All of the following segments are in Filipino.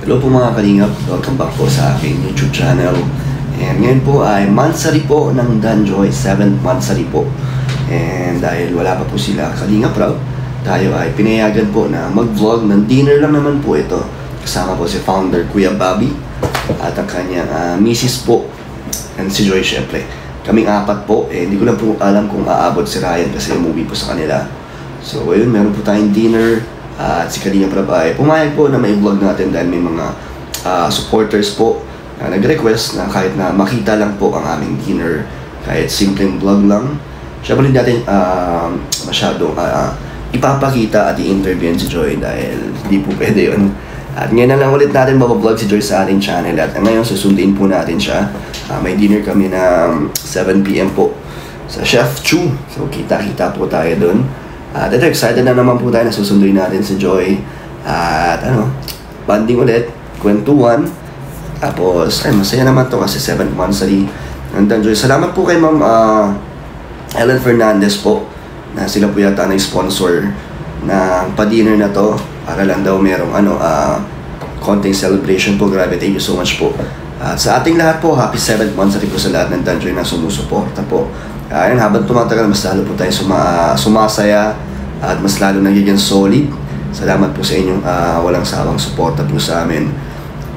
Hello po mga kalingap, welcome back po sa aking YouTube channel. And ngayon po ay monthsary po ng Danjoy, 7th monthsary po. And dahil wala pa po sila kalingap raw, tayo ay pinayagan po na mag-vlog ng dinner lang naman po ito. Kasama po si founder Kuya Bobby at ang kanyang misis po, and si Joy syempre. Kaming apat po, hindi ko lang po alam kung aabot si Ryan kasi umuwi po sa kanila. So ayun, meron po tayong dinner. At si Kalingap Rab ay pumayag po na may vlog natin dahil may mga supporters po na nag-request na kahit na makita lang po ang aming dinner, kahit simpleng vlog lang. Siyempre hindi natin masyadong ipapakita at i-interview si Joy dahil hindi po pwede yun. At ngayon na lang ulit natin mabablog si Joy sa ating channel at ngayon susundin po natin siya. May dinner kami na 7 PM po sa Chef Chu. So kita-kita po tayo dun. At excited na naman po tayo na susunduin natin si Joy. At banding ulit, kwentuhan. Tapos, masaya naman to kasi 7th monthsary ng Danjoy. Salamat po kay Ma'am Ellen Fernandez po na sila po yata nag-sponsor ng pa-dinner na to para lang daw merong konting celebration po. Grabe, thank you so much po. At sa ating lahat po, happy 7th monthsary po sa lahat ng Danjoy na sumusuporta po. Ayun, habang tumatagal, mas lalo po tayo sumasaya at mas lalo nagiging solid. Salamat po sa inyong walang sawang suporta po sa amin.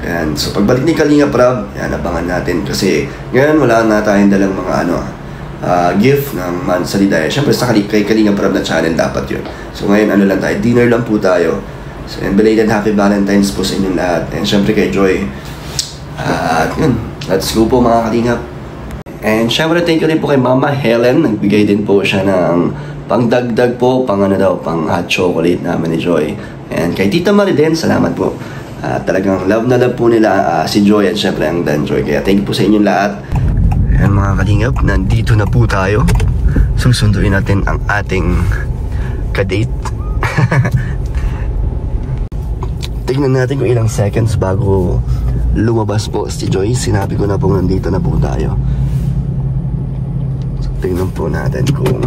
And so pagbalik ni Kalingap Rab, yan, abangan natin kasi ngayon wala na tayong dalang mga gift ng monthsary dahil syempre sa kay Kalingap Rab na channel dapat yun. So ngayon lang tayo, dinner lang po tayo. So and belated happy Valentine's po sa inyong lahat. And syempre kay Joy. At yun, let's go po mga Kalingap. And syempre thank you rin po kay Mama Helen. Nagbigay din po siya ng pangdagdag po, pang hot chocolate namin ni Joy. And kay Tita Marie din, salamat po. Talagang love na love po nila si Joy at syempre ang Danjoy. Kaya thank you po sa inyong lahat. And mga kalingap, nandito na po tayo. Susunduin natin ang ating kadate. Tingnan natin kung ilang seconds bago lumabas po si Joy. Sinabi ko na po nandito na po tayo. Tingnan po natin kung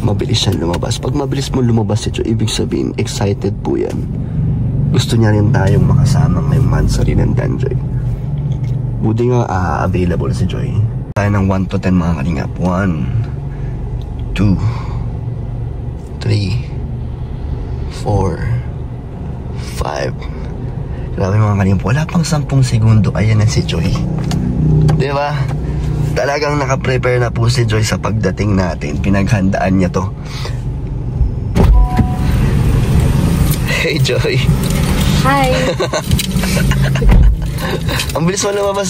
mabilis siya lumabas. Pag mabilis mo lumabas si Joy, ibig sabihin, excited po yan. Gusto niya rin tayong makasama ngayong monthsary ng Danjoy. Buti nga available si Joy. Tayo ng 1 to 10 mga kalingap. 1 2 3 4 5. Grabe mga kalingap, wala pang 10 segundo. Ayan na si Joy, diba? Talagang naka-prepare na po si Joy sa pagdating natin. Pinaghandaan niya to. Hey Joy. Hi. Ang bilis mo lumabas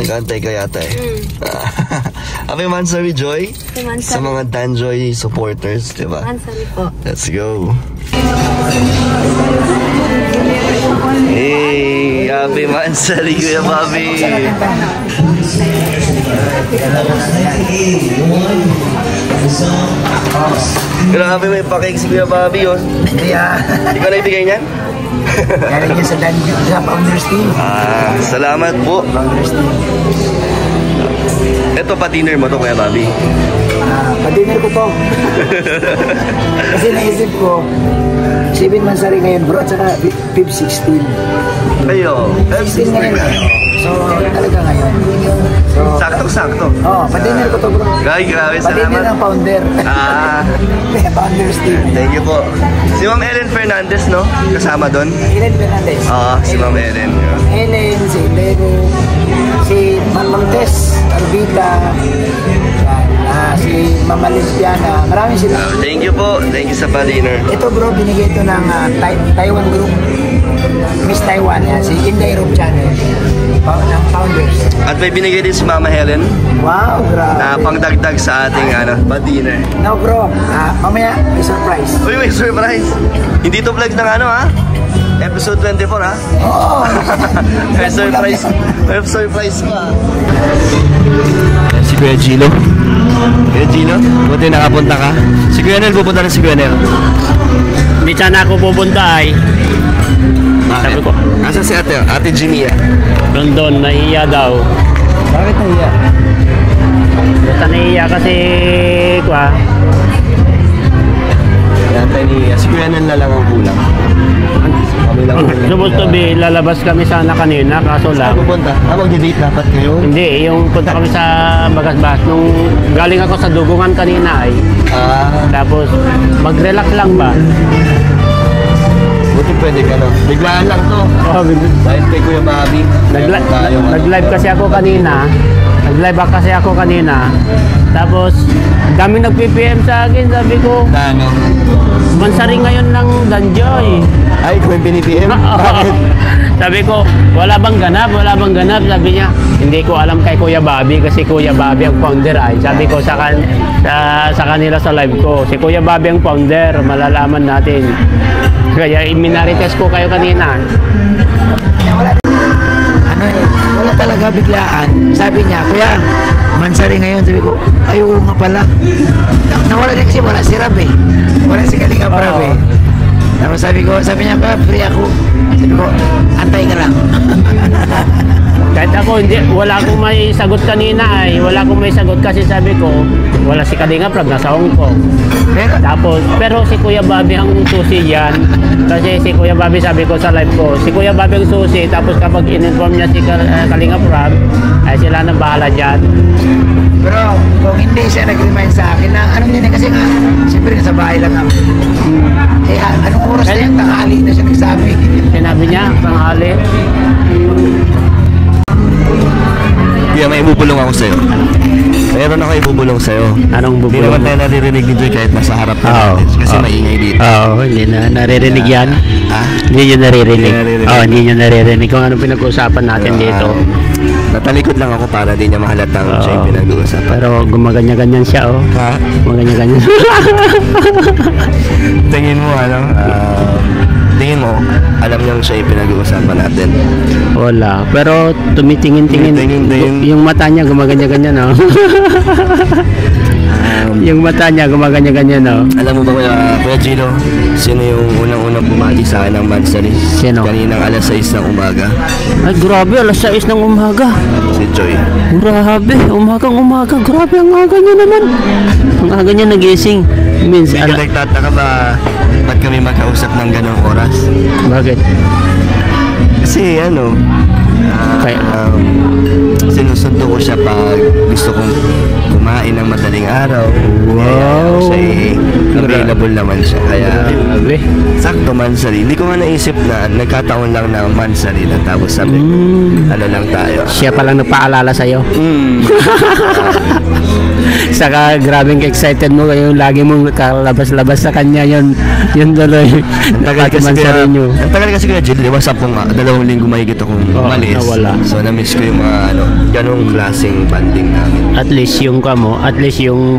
Nag-antay ka yata Happy monthsary Joy. Happy monthsary. Sa mga Danjoy supporters, diba? Monthsary po. Let's go. Hey, happy monthsary Kuya Bobby. Grabe, may pakik si Kuya Bobby yun. Hindi ko naibigay niyan? Galing niya sa Danjoy, sa Founders Team. Salamat po. Founders Team. Ito pa dinner mo to Kuya Bobby? Pa-dinner ko to. Kasi naisip ko 7 monthsary ngayon bro, at saka 5/16. Ayo, 16 ngayon. So talaga ngayon. So sakto-sakto. pa-dinner ko to bro. Grabe, Pa-dinner ng salamat. founder. Founders Team. Thank you po. Si Ma'am Ellen Fernandez, no? Kasama doon? Ellen Fernandez. Si Ma'am Ellen. Ellen, si Lego, si Ma'am Tess, Arbita, si Mama Limpiana. Marami sila. Thank you po. Thank you sa pa-dinner. Ito bro, binigay ito ng Taiwan Group. Miss Taiwan, yan. Si Inday Rope Channel. Ng founders. At may binigay din si Mama Helen Wow, grabe. na pangdagdag sa ating pa-dinner. No bro, mamaya may surprise. Uy, may surprise. Hindi to vlogs ng episode 24 Oo. May surprise. May surprise pa. Si Kuya Gino. Kuya Gino, buti nakapunta ka. Si Kuya Nel, pupunta rin si Kuya Nel. Hindi sana ako pupunta ay. Sabi ko, asa si Ate Jimia? Doon, nahiya daw. Bakit nahiya? Basta nahiya kasi Yata ni si Kuya Nel na lang ang kulang. kanilang... Supposed to be, lalabas kami sana kanina, kaso Saan lang. pupunta? Mag-date dapat kayo? Hindi, yung punta kami sa Bagasbas. Nung galing ako sa Dugungan kanina ay, tapos mag-relax lang ba? Buti pwede ka, no? Biglaan lang to. Oh, Dahil kay Kuya Bobby. nag-live kasi ako kanina. Tapos, daming nag-PPM sa akin. Sabi ko, Ano? mansari ngayon ng Danjoy. Ay, kung yung pinipm? Bakit? Sabi ko, wala bang ganap? Sabi niya, hindi ko alam kay Kuya Bobby kasi Kuya Bobby ang founder ay. Sabi ko sa kanila sa live ko, si Kuya Bobby ang founder, malalaman natin. Kaya minarites ko kayo kanina. Wala talaga biglaan. Sabi niya, Kuya, mansari ngayon. Sabi ko, ay oo nga pala. Nawala din kasi wala si Rab eh. Wala si Kalinga Rab eh. Tapos sabi niya, free ako. Sabi ko, antay ka lang. Kahit ako, wala akong may sagot kanina ay. Wala akong may sagot kasi sabi ko, wala si Kalinga Prab, nasa Hong Kong. Pero si Kuya Bobby ang susi yan. Kasi si Kuya Bobby, sabi ko sa live ko, si Kuya Bobby ang susi. Tapos kapag in-inform niya si Kalinga Prab, ay sila nang bahala dyan. Pero kung hindi siya nag-remind sa akin na anong din kasi nga, siyempre nasa bahay lang ako. Eh, anong oras na yung tanghali na siya nagsabi? Sinabi niya, tanghali. Kuya, may ibubulong ako sa'yo. Meron ako ibubulong sa'yo. Anong Hindi bubulong? naman tayo naririnig ni Joy kahit nasa harap natin. Kasi maingay dito. Hindi na naririnig yan. Hindi nyo naririnig. Hindi nyo naririnig kung anong pinag-uusapan natin dito. Natalikod lang ako para di niya mahalatang siya yung pinag-uusapan. Pero gumaganya-ganyan siya, oh. Ha? Gumaganya-ganyan. Tingin mo, tingin mo, alam niyang siya yung pinag-uusapan natin. Wala. Pero tumitingin-tingin. Tumitingin-tingin. Yung mata niya gumaganya-ganyan, oh. Yung mata niya gumaganya-ganyan, oh. Alam mo ba, Kuya Gino, sino yung unang-unang bumati sa akin ng Mansari? Sino? Kaninang alas 6 ng umaga. Ay, grabe. Alas 6 ng umaga. Si Joy. Grabe. Umagang-umaga. Grabe. Ang aga niya naman. Ang aga niya nagising. Means, Hindi ka nagtataka ba ba't kami magkausap ng ganong oras? Bakit? Kasi sinusundo ko siya pag gusto kong kumain ng madaling araw. Wow. Kaya available naman siya. Kaya Grabe. sakto Mansari. Hindi ko nga naisip na nagkataon lang na Mansari na tapos sabi ano lang tayo. Siya palang nagpaalala sa'yo. Saka grabing excited mo ngayon. Lagi mong kalabas-labas sa kanya yun tuloy. Ang tagal kasi kaya Jill, iwas ako nga 2 linggo mahigit akong umalis. nawala. So na-miss ko yung mga ganong klaseng banding namin. At least yung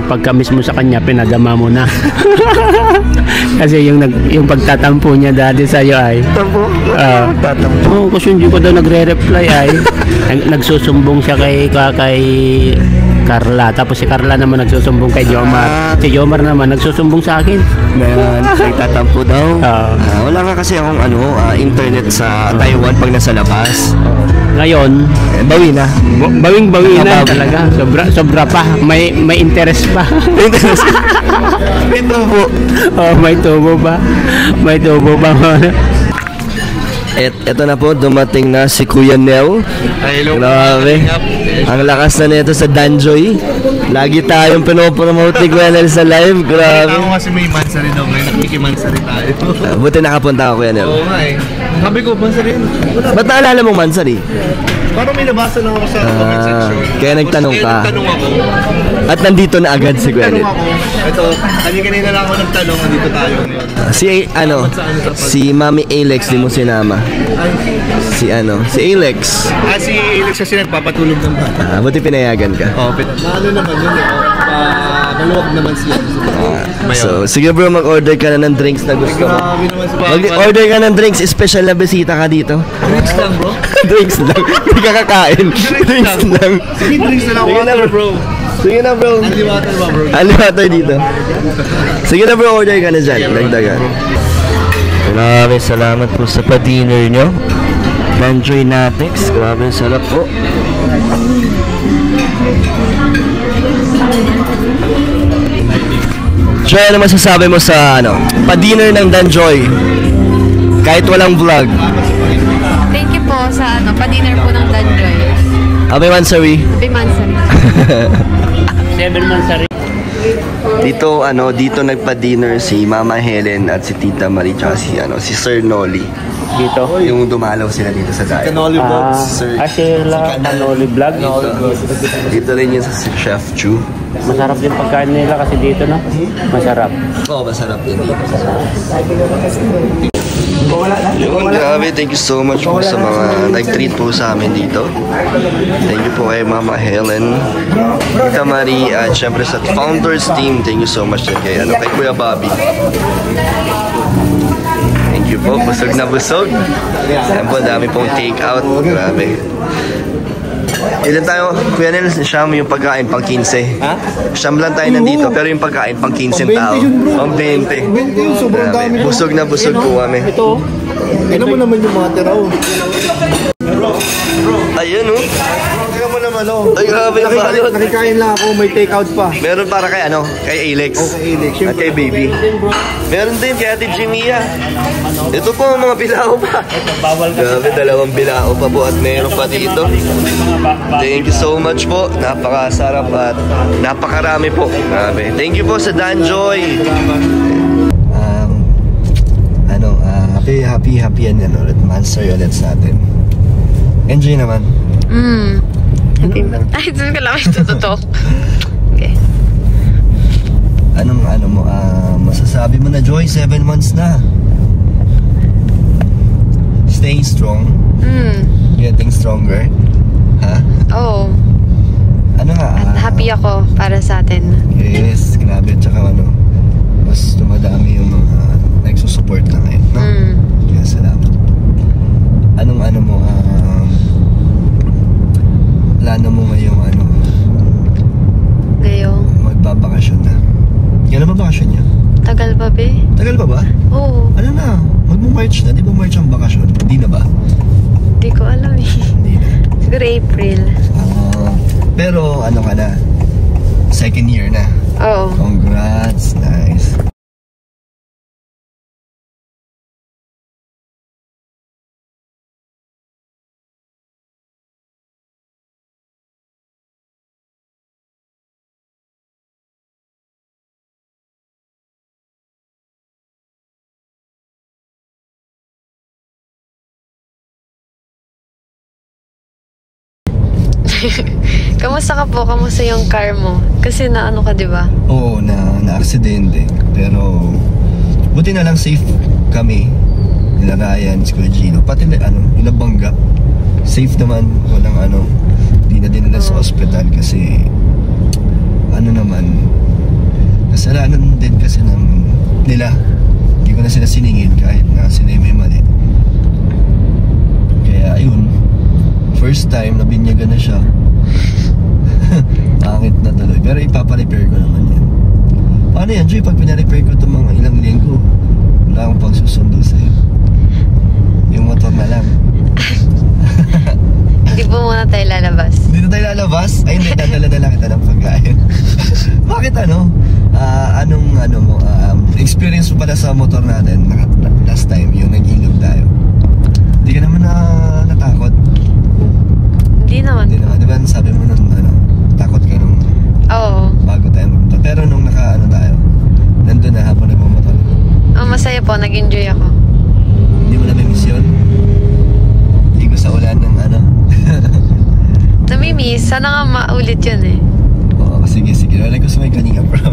pagka-miss mo sa kanya, pinadama mo na. Kasi yung pagtatampo niya dati sa'yo ay Tampo? Tatampo. kasi hindi ko daw nagre-reply ay nagsusumbong siya kay Carla. Tapos si Carla naman nagsusumbong kay Jomar. Si Jomar naman nagsusumbong sa akin. Nagtatampo daw. Wala nga kasi akong internet sa Taiwan pag nasa labas. Ngayon, Bawi na. bawing-bawi na Bawi. talaga. Sobra pa. May interest pa. May tubo. May tubo pa. May tubo pa. Eto na po, dumating na si Kuya Nel. Grabe. Ang lakas na nito sa Danjoy. Lagi tayong pinopromote ni Kuya Nel sa live. Grabe. Ako kasi may Mansari daw, may nakikimansari tayo. Buti nakapunta ako, Kuya Nel. Oo nga eh. Sabi ko, Mansari yun. Ba't naalala mo Mansari? Parang may nabasa lang ako sa comment section. Kaya nagtanong ka. Nagtanong ako. At nandito na agad si Kuya Nagtanong Nel. ako. Ito, kanina lang ako nagtanong. Nandito tayo ngayon. Si Mami Alex, di mo sinama. Si Alex. Si Alex kasi nagpapatulog ng bata. Buti pinayagan ka. Ano naman yun eh. Maluwag naman siya. So, sige bro, mag-order ka na ng drinks na gusto mo. Grabe naman si Papa. Mag-order ka ng drinks, special na bisita ka dito. Drinks lang bro. Drinks lang. Hindi ka kakain. Drinks lang. Sige, drinks na lang. Sige na, Water bro. Sige na bro. Andy water ba bro? Aliwato dito. Sige na bro, order ka na dyan. Dagdagan. Maraming salamat po sa pa-dinner nyo. Danjoy Natex. Grabe sarap po. Joy, ano masasabi mo sa pa-dinner ng Danjoy? Kahit walang vlog. Thank you po sa pa-dinner po ng Danjoy. Happy Mansari. Happy Mansari. 7 months sa rin. Dito nagpa-dinner si Mama Helen at si Tita Marie tsaka si Sir Nolly. Dito. Yung dumalaw sila dito sa diet. Canoli Vlogs, sir. Sila Canoli Vlog. Dito rin yun sa Chef Chu. Masarap yung pagkain nila kasi dito, no? Masarap. Oo, masarap din dito. Yun, grabe. Thank you so much po sa mga nag-treat po sa amin dito. Thank you po kay Mama Helen, Tita Marie, at syempre sa Founders Team. Thank you so much din kay Kuya Bobby. Thank you po. Busog na busog. Ayan po, dami pong take out. Grabe. Ilan tayo? Kuya Nel, Siyam yung pagkain pang 15. Ha? Siyam lang tayo nandito, pero yung pagkain pang 15 tao. Pang 20. Sobrang dami. Busog na busog po kami. Ito. Tignan mo naman yung mga tira, oh. Ayun, oh. Tignan mo naman, oh. Ay, grabe yung balot. Nakikain lang ako, may take out pa. Meron para kay kay Alex. Okay, Alex. At kay Baby. Meron din kay Ate Jimia. Ito po, mga bilao pa. Grabe, 2 bilao pa po at meron pa dito. Thank you so much po. Napakasarap at napakarami po. Grabe. Thank you po sa Danjoy. Happy and ulit. Mansari ulit sa atin. Enjoy naman. Okay. Ay, dun ka lang ito totoo. Okay. Anong masasabi mo na, Joy? 7 months na. Staying strong. Getting stronger. Ha? Oh. Ano nga? At happy ako para sa atin. Yes, grabe. Tsaka mas dumadami yung mga nagsusupport na ngayon. No? Kaya salamat. Anong mo, plano mo ngayong Ngayong? magbabakasyon na. Kailan ba bakasyon niya? Tagal pa, be? Tagal pa ba? Oo. Ano na? Magmo-March na. Di ba March ang bakasyon? Hindi na ba? Hindi ko alam eh. Hindi na. Siguro April. Pero ka na? Second year na. Oo. Congrats. Nice. Kamusta ka po? Kamusta yung car mo? Kasi naano ka, di ba? Oo, na-aksidente. Pero, buti na lang safe kami. Nila Ryan, si Kuya Gino. Pati yung nabangga. Safe naman. Walang di na dinala sa hospital kasi, kasalanan din kasi nila. Hindi ko na sila siningil kahit na sila may mali. Kaya, ayun. First time, nabinyagan na siya. Pangit na tuloy. Pero ipapa-repair ko naman yan. Paano yan, Joy? Pag pina-repair ko itong mga ilang linggo, wala akong pang susundo sa'yo. Yung motor na lang. Hindi po muna tayo lalabas. Hindi na tayo lalabas? Ay, hindi. Dadala na lang kita ng pagkain. Bakit experience mo pala sa motor natin last time, yung nag-ilog tayo. Hindi ka naman natakot? Hindi naman. Di ba sabi mo nung takot ka nung bago tayo magmotor. Pero nung tayo, nandun na habang nagmamotor. Masaya po, nag-enjoy ako. Hindi mo na-miss yun? Hindi ko sa ulan ng Namimiss, sana nga maulit yun eh. Oo, sige. Wala ko sa may kaninga, bro.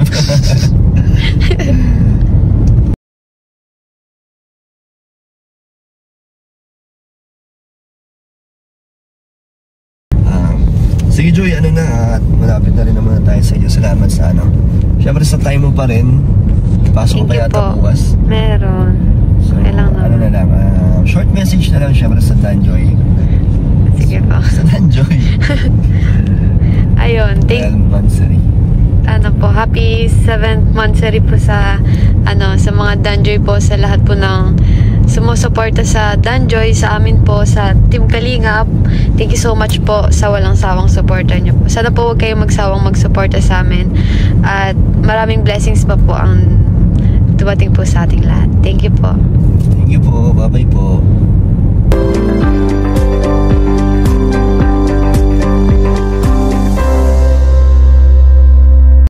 Sige, Joy, malapit na rin naman tayo sa inyo. Salamat sa Siyempre sa time mo pa rin. Pasok pa yata bukas. Meron. So, short message na lang siyempre sa Danjoy. Sige po. Sa Danjoy. Ayun, Mansari. Happy 7th Mansari po sa mga Danjoy po, sa lahat po ng sumusuporta sa Danjoy, sa amin po, sa Team Kalingap. Thank you so much po sa walang sawang suporta niyo po. Sana po huwag kayong magsawang magsuporta sa amin. At maraming blessings pa po ang dumating po sa ating lahat. Thank you po. Thank you po. Bye-bye po.